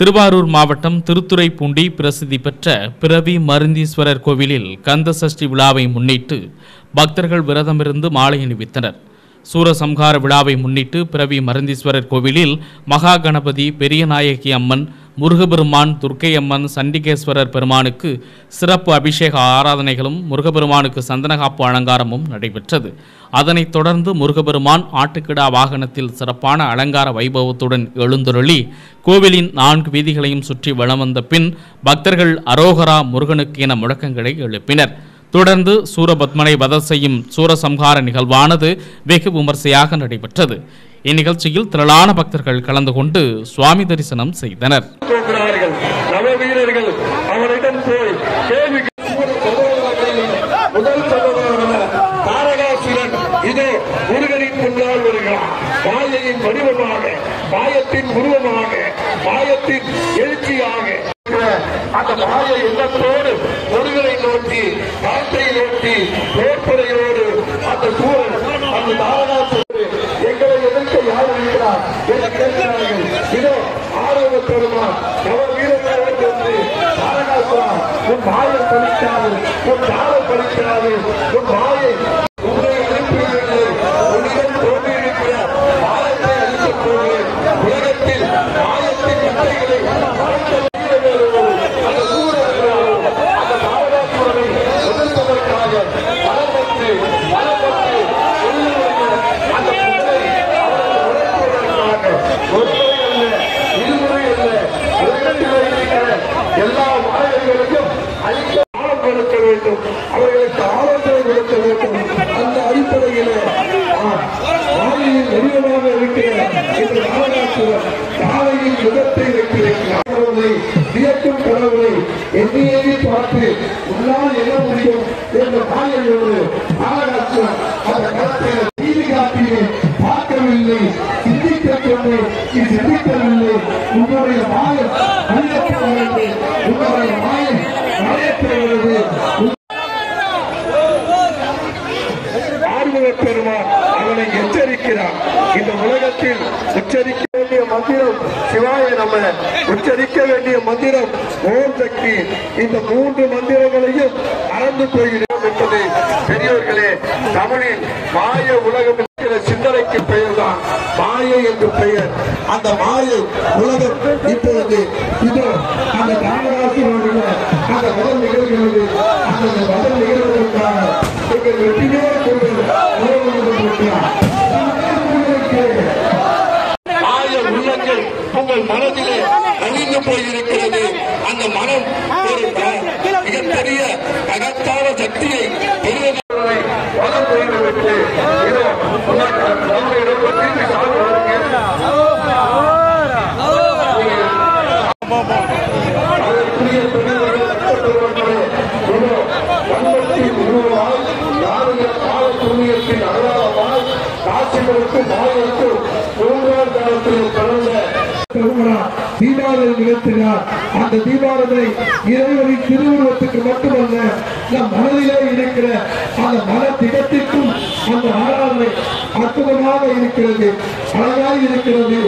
திருவாரூர் மாவட்டம் திருத்துறைப்பூண்டி பிரசித்தி பெற்ற பிறவி மருந்தீஸ்வரர் கோவிலில் கந்த சஷ்டி விழாவை முன்னிட்டு பக்தர்கள் விரதமிருந்து மாலை அணிவித்தனர். சூரசம்ஹார விழாவை முன்னிட்டு பிறவி மருந்தீஸ்வரர் கோவிலில் மகா கணபதி, பெரியநாயகி அம்மன், முருகபெருமான், துர்க்கையம்மன், சண்டிகேஸ்வரர் பெருமானுக்கு சிறப்பு அபிஷேக ஆராதனைகளும் முருகபெருமானுக்கு சந்தனகாப்பு அலங்காரமும் நடைபெற்றது. அதனைத் தொடர்ந்து முருகபெருமான் ஆட்டுக்கிடா வாகனத்தில் சிறப்பான அலங்கார வைபவத்துடன் எழுந்தருளி கோவிலின் 4 வீதிகளையும் சுற்றி வலம் வந்த பின் பக்தர்கள் அரோகரா முருகனுக்கு என முழக்கங்களை எழுப்பினர். தொடர்ந்து சூரபத்மனை வதம் செய்யும் சூரசம்ஹார நிகழ்வானது வெகு விமர்சையாக நடைபெற்றது. இந்நிகழ்ச்சியில் திரளான பக்தர்கள் கலந்து கொண்டு சுவாமி தரிசனம் செய்தனர். மாயையின் வடிவமாக, மாயத்தின் உருவமாக, மாயத்தின் எழுச்சியாக அந்த மாய எண்ணத்தோடு முருகனை நோக்கி, காற்றை நோக்கி, போர்ப்படையோடு அந்த சூழல் அந்த தாரகாசோடு எங்களை எதிர்க்க யார் இருக்கிறார் என கேட்கிறார்கள். இதோ ஆரோக்கியத்தோடுமான் நவ வீரர்களோடு வந்து தாரகாசுரா, உன் மாயம் பலிக்காது, உன் தாரம் பலிக்காது, உன் மாயை உன்னை அனுப்பிவிட்டு உன்னிடம் தோன்றியிருக்கிற மாயத்தை அளிக்கப் போகிறேன். உலகத்தில் மாயத்தின் கட்டைகளை எல்லா மாணவர்களுக்கும் அளிக்க கொடுக்க வேண்டும், அவர்களுக்கு ஆலோசனை கொடுக்க வேண்டும். அந்த அடிப்படையில் மாலையின் வடிவமாக இருக்கிற இந்த நாகராசுரன் காலையின் முகத்தை வைத்திருக்கிறார். வியக்கும் கடவுளை எண்ணியே பார்த்து உன்னால் என்ன முடியும் என்ற மாயையோடு நாகராசுரன் அந்த களத்தை நீதி காட்டியே பார்க்கவில்லை, சிந்திக்க சொன்னேன், நீ சிந்திக்கவில்லை. உன்னுடைய மாயம் அழியப்படுகிறது, உன்னுடைய மாயம் மறையப்படுகிறது. ஆறுமுக பெருமான் அவனை எச்சரிக்கிறார். இந்த உலகத்தில் உச்சரிக்க வேண்டிய மந்திரம் சிவாய நம, உச்சரிக்க வேண்டிய மந்திரம் ஓம் சக்தி. இந்த 3 மந்திரங்களையும் மறந்து போகிறோம் என்பது பெரியோர்களே. தமிழில் மாய உலகம் என்கிற சிந்தனைக்கு பெயர்தான் மாயை என்று பெயர். அந்த மாயை உலகம் இப்பொழுது இதோ அந்த நாகராசுரனுடைய அந்த முதல் நிகழ்கிறது. அந்த முதல் நிகழ்வதற்காக எங்கள் வெற்றியோடு மாய உள்ளங்கள் உங்கள் மனதிலே அழிந்து போயிருக்கிறது. அந்த மனம் ஒரு மிகப்பெரிய அகத்தான சக்தியை பெறுவதை வளம் போய்விட்டு இதோ தீபாவளி நிகழ்த்தினார். அந்த தீபாவளி இறைவனின் திருவுருவத்துக்கு மட்டுமல்ல, நம் மனதிலே இருக்கிற அந்த மன திடத்திற்கும் அந்த ஆராதனை அற்புதமாக இருக்கிறது, அழகாக இருக்கிறது.